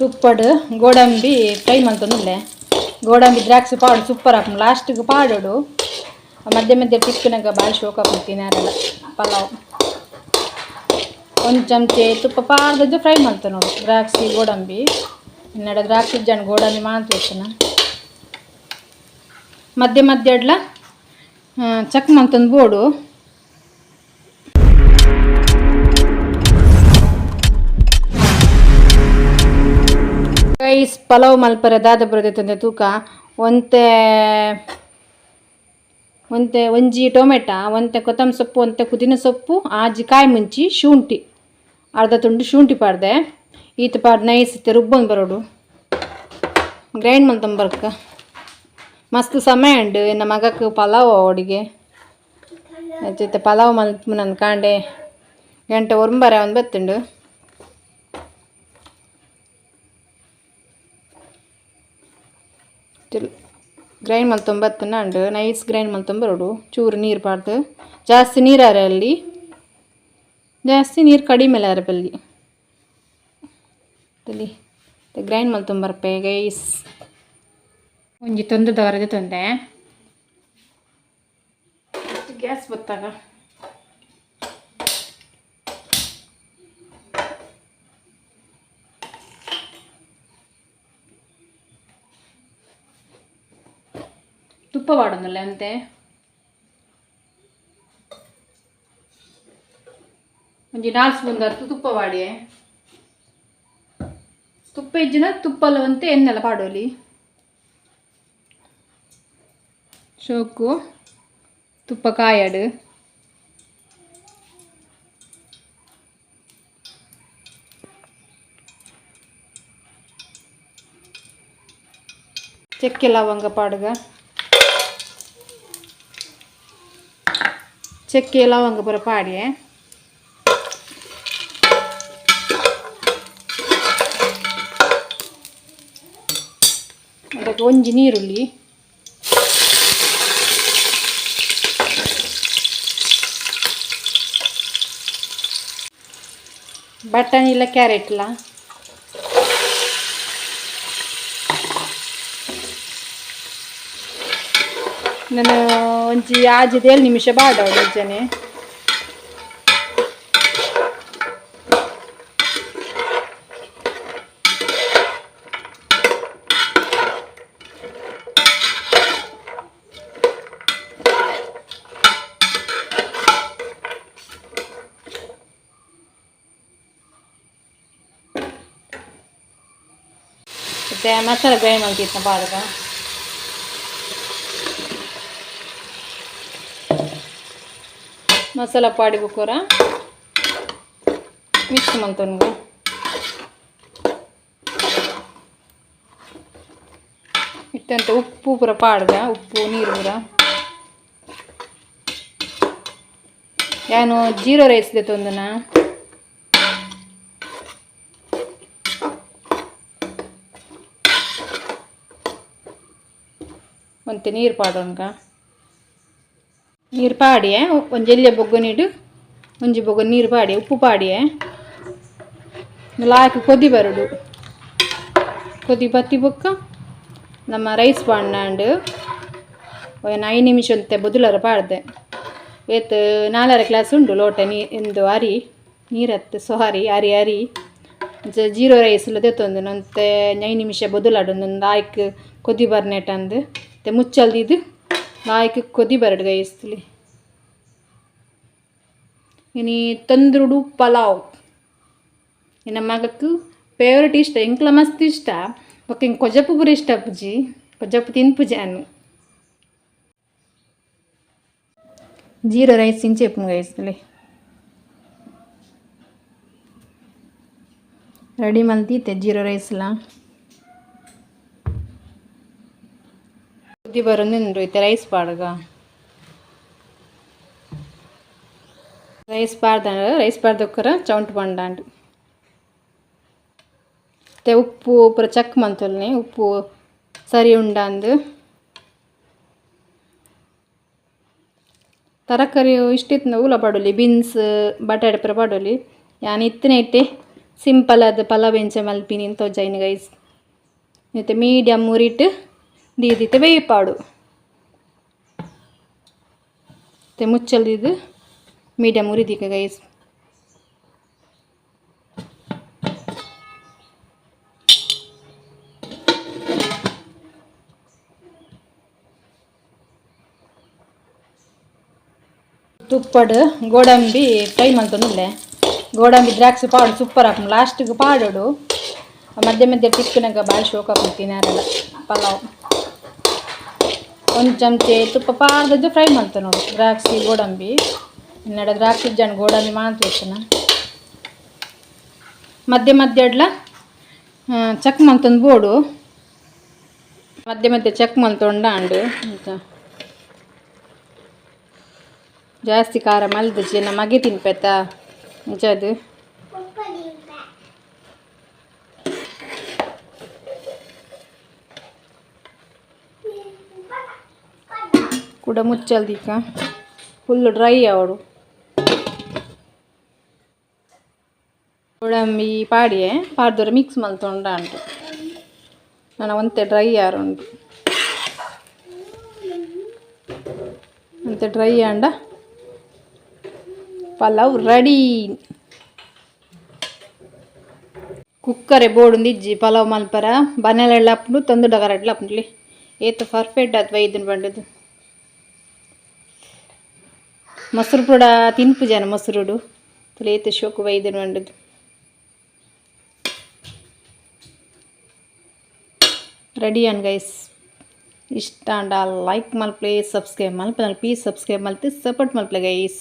ತುಪ್ಪಡು ಗೋಡಂಬಿ ಫ್ರೈ ಮಾಡ್ತಂದಿಲ್ಲ ಗೋಡಂಬಿ ದ್ರಾಕ್ಷಿ ಪಾಡು ಸೂಪರ್ ಹಾಕಿ ಲಾಸ್ಟಿಗೆ ಪಾಡೋಡು ಮಧ್ಯೆ ಮಧ್ಯೆ ಟಿಪ್ಪಿನಾಗ ಭಾಳ ಶೋಕ ಹಾಕ್ತೀನಿ ಯಾರೆಲ್ಲ ಪಲಾವ್ ಒಂದು ಚಮಚೆ ತುಪ್ಪ ಪಾಡ್ದದ್ದು ಫ್ರೈ ಮಾಡ್ತೇನೆ ನೋಡಿ ದ್ರಾಕ್ಷಿ ಗೋಡಂಬಿ ಇನ್ನೆರಡು ದ್ರಾಕ್ಷಿ ಜನ ಗೋಡಂಬಿ ಮಾಡ್ತಿರ್ತಾನೆ ಮಧ್ಯೆ ಮಧ್ಯೆ ಅಡ್ಲ ಚಕ್ ಮಾಡ್ತಂದು ಬೋಡು ರೈಸ್ ಪಲಾವ್ ಮಲ್ಪರೆ ದಾದ ಬರೋದೈತಂದೆ ತೂಕ ಒಂತೆ ಒಂಜಿ ಟೊಮೆಟೊ ಒಂತೆ ಕೊತ್ತಂಬರಿ ಸೊಪ್ಪು ಒಂತೆ ಪುದೀನ ಸೊಪ್ಪು ಆಜಿ ಕಾಯಿ ಮುಂಚಿ ಶುಂಠಿ ಅರ್ಧ ತುಂಡು ಶುಂಠಿ ಪಾಡ್ದೆ ಈತ ಪಾಡ್ ನೈಸ್ ರುಬ್ಬೊಂದು ಬರೋಡು ಗ್ರೈಂಡ್ ಮಾಡ್ತಂಬರ್ಕ ಮಸ್ತ್ ಸಮಯ ಉಂಡು ಇನ್ನು ಮಗಕ್ಕೆ ಪಲಾವ್ ಅಡಿಗೆ ಜೊತೆ ಪಲಾವ್ ಮಲ್ತು ನನ್ನ ಕಾಂಡೆ ಗಂಟೆ ಒಂಬರೆ ಒಂದು ಬತ್ತುಂಡು ಗ್ರೈಂಡ್ ಮಾಡ್ತೊಂಬತ್ತನ ಉಂಡು ನೈಸ್ ಗ್ರೈಂಡ್ ಮಾಡ್ತೊಂಬರೋಡು ಚೂರು ನೀರು ಪಾಡ್ದು ಜಾಸ್ತಿ ನೀರಾರೆ ಅಲ್ಲಿ ಜಾಸ್ತಿ ನೀರು ಕಡಿಮೆ ಅರಬಲ್ಲಿ ಅಲ್ಲಿ ಗ್ರೈಂಡ್ ಮಾಡ್ತೊಂಬರ್ಪೆ ಗೈಸ್ ಒಂಜಿ ತೊಂದರದವರದೆ ತಂದೆ ಗ್ಯಾಸ್ ಬತ್ತಾಗ ತುಪ್ಪ ಪಾಡೊಂದಲ್ಲ ಅಂತೆ ಒಂಜಿ 4 ಸ್ಪೂನ್ ತುಪ್ಪ ಪಾಡಿ ತುಪ್ಪ ಇಜ್ಜಿನ ತುಪ್ಪಲ್ಲ ಅಂತೆ ಎಣ್ಣೆಲ್ಲ ಪಾಡೋಲಿ ಶೋಕು ತುಪ್ಪ ಕಾಯಡು ಚಕ್ಕೆ ಲವಂಗ ಪಾಡುಗ ಚಕ್ಕೆ ಲವಂಗ ಪೂರ ಪಾಡಿಯೇ ಅದಕ್ಕೆ ಒಂಜಿ ನೀರುಳ್ಳಿ ಬಟಾಣಿ ಇಲ್ಲ ಕ್ಯಾರೆಟ್ ಇಲ್ಲ ನಾನು ಒಂಜಿ 7 ನಿಮಿಷ ಬಾಡೋಡು ನಿಜನೇ ಮತ್ತೆ ಮಸಾಲೆ ಗ್ರೈಂಡ್ ಮಾಡ್ತಿದ್ನ ಬಾಡುಗ ಮಸಾಲ ಪಾಡಿ ಬುಕ್ಕೋರ ಮಿಕ್ಸ್ ಮಾಡ್ತೊನ್ಗ ಇಟ್ಟಂತ ಉಪ್ಪು ಪೂರ ಪಾಡ್ಗ ಉಪ್ಪು ನೀರು ಪೂರ ನಾನು ಜೀರೋ ರೈಸ್ ತೊಂದನ ಒಂತೆ ನೀರು ಪಾಡೋನ್ಗ ನೀರು ಪಾಡಿಯೇ ಒಂಜಿ ಎಲ್ಯ ಬೊಗ್ಗನಿಡು ಒಂಜಿ ಬೊಗ್ಗ ನೀರು ಪಾಡಿ ಉಪ್ಪು ಪಾಡಿಯೇ ಲಾಯ್ಕ್ ಕೊದಿ ಬರಡು ಕೊದಿ ಬತ್ತಿ ಬೊಕ್ಕ ನಮ್ಮ ರೈಸ್ ಪಾಂಡಾಂಡು 5 ನಿಮಿಷ ಅಂತೆ ಬೊದುಲರ ಪಾಡ್ದೆ ಏತ್ 4 ಗ್ಲಾಸ್ ಉಂಡು ಲೋಟ ಎಂದು ಅರಿ ನೀರತ್ತು ಸೊಹಾರಿ ಅರಿ ಜೀರೋ ರೈಸ್ ತೆತ್ತೊಂದು ನಂತೆ 5 ನಿಮಿಷ ಬೊದುಲಾಡು ಒಂದು ಆಯ್ಕೆ ಕೊದಿ ಬರ್ನೆಟ್ ಅಂದು ಮತ್ತೆ ಮುಚ್ಚಲ್ದಿದ್ದು ಆಯ್ಕೆ ಕೊದಿ ಬರಡು ಗೈಸ್ಲಿ ಇನಿ ತಂದ್ರುಡು ಪಲಾವ್ ಇನ್ನ ಮಗಕ್ಕೆ ಫೇವ್ರೆಟ್ ಇಷ್ಟ ಇಂಕ್ಲ ಮಸ್ತ್ ಇಷ್ಟ ಬೊಕ್ಕ ಹಿಂಗೆ ಕೊಜಪ್ಪು ಪೂರ ಇಷ್ಟ ಪೂಜಿ ಕೊಜಪ್ಪು ತಿನ್ಪುಜಿ ಅನ್ನು ಜೀರೋ ರೈಸ್ ಇಂಚೆಪ್ಪು ಗೈಸ್ಲಿ ರೆಡಿ ಮಲ್ತೀತೆ ಜೀರೋ ರೈಸ್ಲ ಕುದಿ ಬರೋದು ಐತೆ ರೈಸ್ ಪಾಡ್ಗ ರೈಸ್ ಪಾಡ್ದಕ್ಕರ ಚೌಂಟ್ ಬಂಡಾಂಡು ಮತ್ತೆ ಉಪ್ಪು ಪೂರ ಚೆಕ್ ಮಂತೊಲ್ನಿ ಉಪ್ಪು ಸರಿ ಉಂಡಂದು ತರಕಾರಿ ಇಷ್ಟಿತ್ತು ಉಲ ಪಡೋಲಿ ಬೀನ್ಸ್ ಬಟಾಟೆ ಪೂರ ಪಡೋಲಿ ಯಾನು ಇತ್ತನೇ ಇಟ್ಟೆ ಸಿಂಪಲ್ ಅದು ಪಲಾವ್ ಎಂಚ ಮಲ್ಪಿನಿ ತೋಜಾಯಿನಿ ಗೈಸ್. ಮತ್ತು ಮೀಡಿಯಮ್ ಉರಿಟ್ಟು ದೀದಿತ್ತೆ ಬೇಯಿಪಾಡು. ಮತ್ತು ಮುಚ್ಚಲ್ದಿದ್ದು ಮೀಡಿಯಮ್ ಉರಿದಿಕ್ಕ ಗೈಸ್. ತುಪ್ಪಡು ಗೋಡಂಬಿ ಫ್ರೈ ಮಾಡ್ತೊಂದಿಲ್ಲೆ. ಗೋಡಂಬಿ ದ್ರಾಕ್ಷಿ ಪಾಡು ಸೂಪರ್ ಹಾಕೊಂಡು ಲಾಸ್ಟಿಗೆ ಪಾಡೋಡು. ಮಧ್ಯೆ ಮಧ್ಯೆ ಟಿಕ್ಕನಾಗ ಭಾಳ ಶೋಕ ಹಾಕ್ತೀನಿ ಯಾರೆಲ್ಲ ಪಲಾವ್. ಒಂದು ಚಮಚೆ ತುಪ್ಪ ಪಾಡ್ದದ್ದು ಫ್ರೈ ಮಾಡ್ತೇನೆ ನೋಡಿ. ದ್ರಾಕ್ಷಿ ಗೋಡಂಬಿ ಇನ್ನೆರಡು ದ್ರಾಕ್ಷಿ ಜನ ಗೋಡಂಬಿ ಮಾಡ್ತಿರ್ತಾನ. ಮಧ್ಯೆ ಮಧ್ಯೆ ಇಡ್ಲ ಚಕ್ ಮಂತೊಂದು ಬೋಡು ಮಧ್ಯೆ ಮಧ್ಯೆ ಚೆಕ್ ಮಂತೊಂಡಾಂಡು ಅಂತ ಜಾಸ್ತಿ ಖಾರ ಮಲ್ದಜ್ಜಿ ನಮ್ಮ ಮಗೆ ತಿನ್ಪೆತ್ತಾ ನಿಜದು. ಕೂಡ ಮುಚ್ಚಲ್ದಿಕ್ಕ ಫುಲ್ಲು ಡ್ರೈ ಅವಡು. ಗೋಡಂಬಿ ಪಾಡಿಯೇ ಪಾಡ್ದವ್ರೆ ಮಿಕ್ಸ್ ಮಲ್ತೊಂಡ ಉಂಟು. ನಾನು ಒಂತೆ ಡ್ರೈ ಯಾರುಂಟು ಅಂತೆ ಡ್ರೈ ಆಂಡ ಪಲಾವ್ ರೆಡಿ. ಕುಕ್ಕರೆ ಬೋಡುಂದು ಇಜ್ಜಿ ಪಲಾವ್ ಮಲ್ಪರ ಬನೆಲೆಲ್ಲ ಹಾಕೊಂಡು ತಂದು ಡಗರಡ್ಲ ಹಾಕೊಂಡ್ಲಿ ಏತು ಪರ್ಫೆಕ್ಟ್ ಅಥವಾ ಇದನ್ನು ಬಂಡದು. ಮೊಸರು ಕೂಡ ತಿನ್ಪು ಜನ ಮೊಸರುಡು ಏತು ಶೋಕು ವೈದ್ಯನು ಬಂಡದು. ರೆಡಿ ಆನ್ ಗೈಸ್. ಇಷ್ಟ ಅಂಡ ಲೈಕ್ ಮಲ್ಪ್ಲೆ ಸಬ್ಸ್ಕ್ರೈಬ್ ಮಲ್ಪೆ ಪ್ಲೀಸ್ ಸಬ್ಸ್ಕ್ರೈಬ್ ಮಲ್ತೆ ಸಪೋರ್ಟ್ ಮಲ್ಪ್ಲೆ ಗೈಸ್.